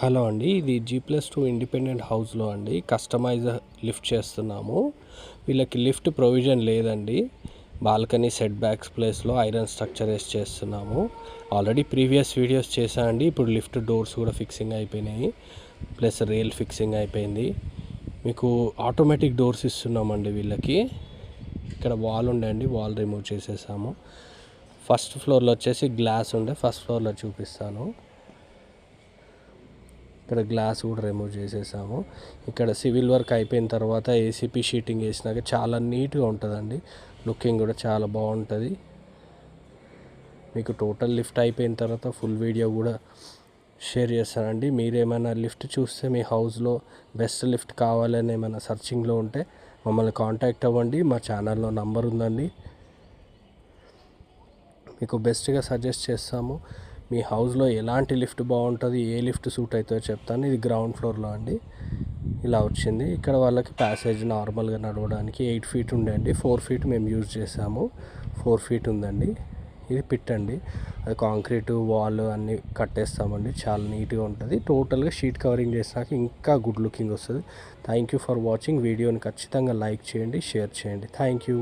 Hello అండి. ఇది G+2 independent హౌస్‌లో అండి కస్టమైజ్ లిఫ్ట్ చేస్తున్నాము. వీళ్ళకి లిఫ్ట్ ప్రొవిజన్ లేదండి. బాల్కనీ సెట్ బ్యాక్స్ ప్లేస్‌లో ఐరన్ స్ట్రక్చర్ ఏసి చేస్తున్నాము. ఆల్రెడీ ప్రీవియస్ వీడియోస్ చేశా అండి. ఇప్పుడు లిఫ్ట్ డోర్స్ కూడా ఫిక్సింగ్ అయిపోయినాయి. ప్లస్ రైల్ ఫిక్సింగ్ అయిపోయింది. మీకు ఆటోమేటిక్ డోర్స్ ఇస్తున్నామండి వీళ్ళకి. ఇక్కడ వాల్ ఉండే అండి, వాల్ రిమూవ్ చేసేసాము. ఫస్ట్ ఫ్లోర్లో వచ్చేసి గ్లాస్ ఉండే, ఫస్ట్ ఫ్లోర్లో చూపిస్తాను. ఇక్కడ గ్లాస్ కూడా రిమూవ్ చేసేసాము. ఇక్కడ సివిల్ వర్క్ అయిపోయిన తర్వాత ఏసీపీ షీటింగ్ వేసినాక చాలా నీట్గా ఉంటుందండి. లుకింగ్ కూడా చాలా బాగుంటుంది. మీకు టోటల్ లిఫ్ట్ అయిపోయిన తర్వాత ఫుల్ వీడియో కూడా షేర్ చేస్తానండి. మీరేమైనా లిఫ్ట్ చూస్తే మీ హౌస్లో బెస్ట్ లిఫ్ట్ కావాలని ఏమైనా సర్చింగ్లో ఉంటే మమ్మల్ని కాంటాక్ట్ అవ్వండి. మా ఛానల్లో నంబర్ ఉందండి, మీకు బెస్ట్గా సజెస్ట్ చేస్తాము. మీ హౌస్లో ఎలాంటి లిఫ్ట్ బాగుంటుంది, ఏ లిఫ్ట్ సూట్ అవుతుందో చెప్తాను. ఇది గ్రౌండ్ ఫ్లోర్లో అండి, ఇలా వచ్చింది. ఇక్కడ వాళ్ళకి ప్యాసేజ్ నార్మల్గా నడవడానికి 8 ఫీట్ ఉండే అండి, 4 ఫీట్ మేము యూజ్ చేసాము. 4 ఫీట్ ఉందండి. ఇది పిట్ అండి, అది కాంక్రీటు వాల్ అన్నీ కట్టేస్తామండి. చాలా నీట్గా ఉంటుంది. టోటల్గా షీట్ కవరింగ్ చేసినాక ఇంకా గుడ్ లుకింగ్ వస్తుంది. Thank you for watching. వీడియోని ఖచ్చితంగా లైక్ చేయండి, షేర్ చేయండి. Thank you.